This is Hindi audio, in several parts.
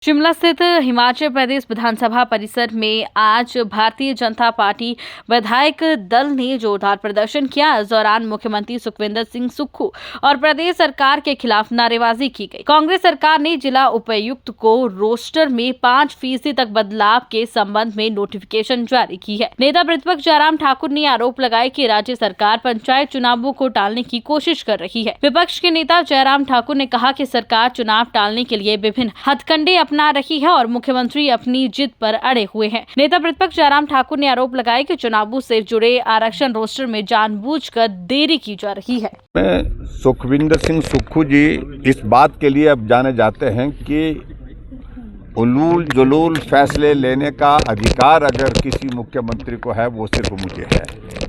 शिमला स्थित हिमाचल प्रदेश विधानसभा परिसर में आज भारतीय जनता पार्टी विधायक दल ने जोरदार प्रदर्शन किया। इस दौरान मुख्यमंत्री सुखविंदर सिंह सुक्खू और प्रदेश सरकार के खिलाफ नारेबाजी की गई। कांग्रेस सरकार ने जिला उपायुक्त को रोस्टर में 5% तक बदलाव के संबंध में नोटिफिकेशन जारी की है। नेता प्रतिपक्ष जयराम ठाकुर ने आरोप लगाया कि राज्य सरकार पंचायत चुनावों को टालने की कोशिश कर रही है। विपक्ष के नेता जयराम ठाकुर ने कहा कि सरकार चुनाव टालने के लिए विभिन्न हथकंडे अपना रही है और मुख्यमंत्री अपनी जिद पर अड़े हुए हैं। नेता प्रतिपक्ष जयराम ठाकुर ने आरोप लगाया कि चुनावों से जुड़े आरक्षण रोस्टर में जानबूझकर देरी की जा रही है। सुखविंदर सिंह सुक्खू जी इस बात के लिए अब जाने जाते हैं कि उलूल जुलूल फैसले लेने का अधिकार अगर किसी मुख्यमंत्री को है वो सिर्फ मुझे है,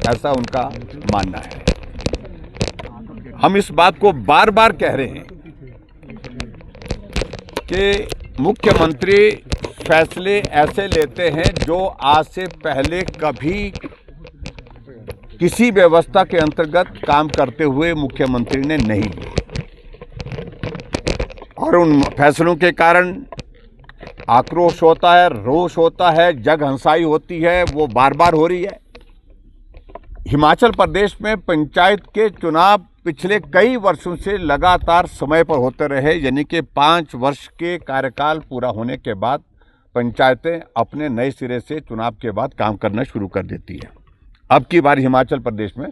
ऐसा उनका मानना है। हम इस बात को बार बार कह रहे हैं कि मुख्यमंत्री फैसले ऐसे लेते हैं जो आज से पहले कभी किसी व्यवस्था के अंतर्गत काम करते हुए मुख्यमंत्री ने नहीं लिए, और उन फैसलों के कारण आक्रोश होता है, रोष होता है, जगहंसाई होती है, वो बार बार हो रही है। हिमाचल प्रदेश में पंचायत के चुनाव पिछले कई वर्षों से लगातार समय पर होते रहे, यानी कि 5 वर्ष के कार्यकाल पूरा होने के बाद पंचायतें अपने नए सिरे से चुनाव के बाद काम करना शुरू कर देती है। अब की बार हिमाचल प्रदेश में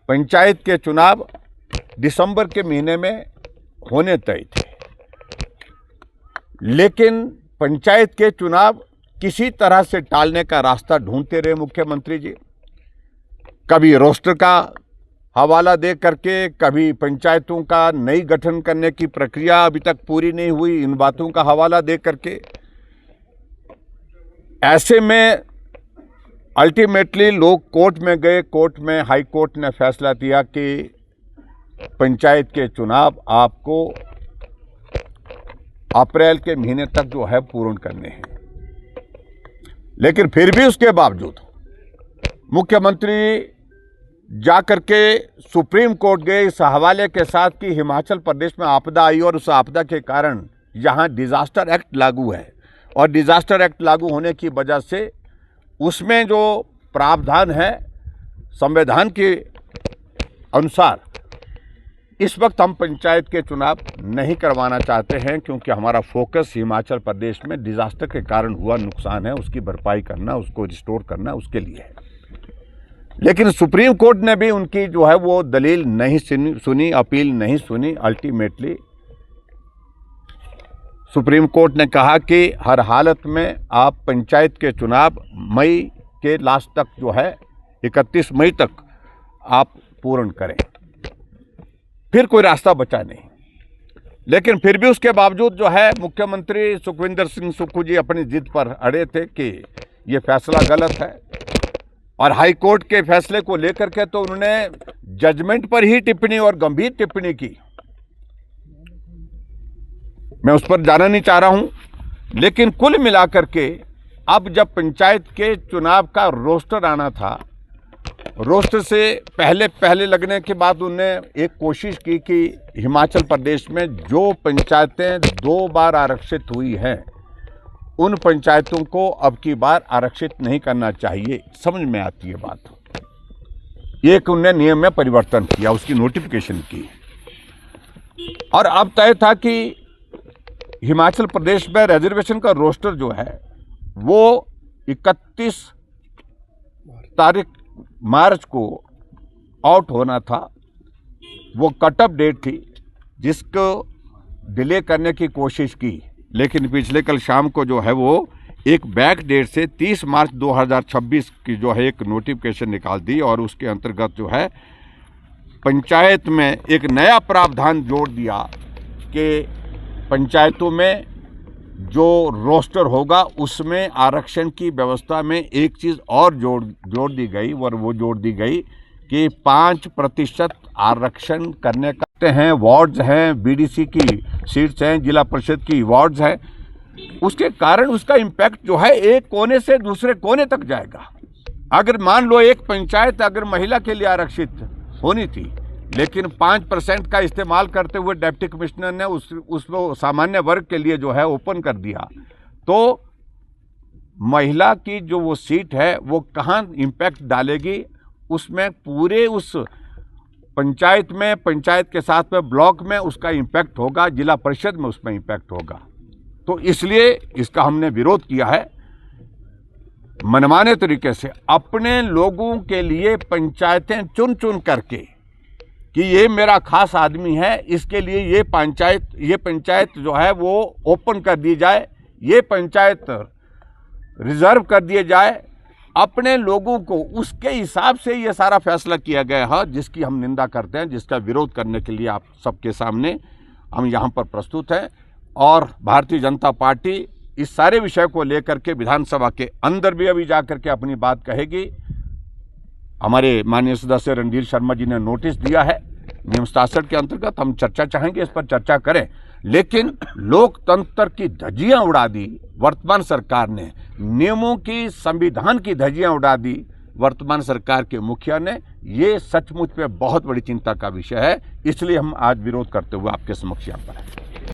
पंचायत के चुनाव दिसंबर के महीने में होने तय थे, लेकिन पंचायत के चुनाव किसी तरह से टालने का रास्ता ढूंढते रहे मुख्यमंत्री जी। कभी रोस्टर का हवाला दे करके, कभी पंचायतों का नई गठन करने की प्रक्रिया अभी तक पूरी नहीं हुई, इन बातों का हवाला दे करके। ऐसे में अल्टीमेटली लोग कोर्ट में गए। कोर्ट में हाई कोर्ट ने फैसला दिया कि पंचायत के चुनाव आपको अप्रैल के महीने तक जो है पूर्ण करने हैं। लेकिन फिर भी उसके बावजूद मुख्यमंत्री जाकर के सुप्रीम कोर्ट गए इस हवाले के साथ कि हिमाचल प्रदेश में आपदा आई और उस आपदा के कारण यहाँ डिजास्टर एक्ट लागू है, और डिजास्टर एक्ट लागू होने की वजह से उसमें जो प्रावधान है संविधान के अनुसार इस वक्त हम पंचायत के चुनाव नहीं करवाना चाहते हैं, क्योंकि हमारा फोकस हिमाचल प्रदेश में डिजास्टर के कारण हुआ नुकसान है उसकी भरपाई करना, उसको रिस्टोर करना, उसके लिए है। लेकिन सुप्रीम कोर्ट ने भी उनकी जो है वो दलील नहीं सुनी, अपील नहीं सुनी। अल्टीमेटली सुप्रीम कोर्ट ने कहा कि हर हालत में आप पंचायत के चुनाव मई के लास्ट तक जो है 31 मई तक आप पूर्ण करें। फिर कोई रास्ता बचा नहीं। लेकिन फिर भी उसके बावजूद जो है मुख्यमंत्री सुखविंदर सिंह सुक्खू जी अपनी जिद पर अड़े थे कि ये फैसला गलत है, और हाई कोर्ट के फैसले को लेकर के तो उन्होंने जजमेंट पर ही टिप्पणी और गंभीर टिप्पणी की। मैं उस पर जाना नहीं चाह रहा हूं, लेकिन कुल मिलाकर के अब जब पंचायत के चुनाव का रोस्टर आना था, रोस्टर से पहले लगने के बाद उन्होंने एक कोशिश की कि हिमाचल प्रदेश में जो पंचायतें 2 बार आरक्षित हुई हैं उन पंचायतों को अब की बार आरक्षित नहीं करना चाहिए। समझ में आती है बात। एक उन्होंने नियम में परिवर्तन किया, उसकी नोटिफिकेशन की, और अब तय था कि हिमाचल प्रदेश में रिजर्वेशन का रोस्टर जो है वो 31 तारीख मार्च को आउट होना था। वो कट ऑफ डेट थी जिसको डिले करने की कोशिश की, लेकिन पिछले कल शाम को जो है वो एक बैक डेट से 30 मार्च 2026 की जो है एक नोटिफिकेशन निकाल दी, और उसके अंतर्गत जो है पंचायत में एक नया प्रावधान जोड़ दिया कि पंचायतों में जो रोस्टर होगा उसमें आरक्षण की व्यवस्था में एक चीज़ और जोड़ दी गई, और वो जोड़ दी गई कि 5% आरक्षण करने का हैं। वार्ड्स हैं, बीडीसी की सीट्स हैं, जिला परिषद की वार्ड्स हैं। उसके कारण उसका इम्पैक्ट जो है एक कोने से दूसरे कोने तक जाएगा। अगर मान लो एक पंचायत अगर महिला के लिए आरक्षित होनी थी लेकिन 5% का इस्तेमाल करते हुए डिप्टी कमिश्नर ने उसको सामान्य वर्ग के लिए जो है ओपन कर दिया। तो महिला की जो वो सीट है वो कहाँ इम्पैक्ट डालेगी, उसमें पूरे उस पंचायत में, पंचायत के साथ में ब्लॉक में उसका इम्पैक्ट होगा, जिला परिषद में उसमें इम्पैक्ट होगा। तो इसलिए इसका हमने विरोध किया है। मनमाने तरीके से अपने लोगों के लिए पंचायतें चुन चुन करके कि ये मेरा खास आदमी है, इसके लिए ये पंचायत जो है वो ओपन कर दी जाए, ये पंचायत रिजर्व कर दिए जाए, अपने लोगों को उसके हिसाब से ये सारा फैसला किया गया है, जिसकी हम निंदा करते हैं, जिसका विरोध करने के लिए आप सबके सामने हम यहाँ पर प्रस्तुत हैं। और भारतीय जनता पार्टी इस सारे विषय को लेकर के विधानसभा के अंदर भी अभी जाकर के अपनी बात कहेगी। हमारे माननीय सदस्य रणधीर शर्मा जी ने नोटिस दिया है, नियम 67 के अंतर्गत हम चर्चा चाहेंगे, इस पर चर्चा करें। लेकिन लोकतंत्र की धज्जियां उड़ा दी वर्तमान सरकार ने, नियमों की, संविधान की धज्जियां उड़ा दी वर्तमान सरकार के मुखिया ने। ये सचमुच में बहुत बड़ी चिंता का विषय है, इसलिए हम आज विरोध करते हुए आपके समक्ष यहाँ पर हैं।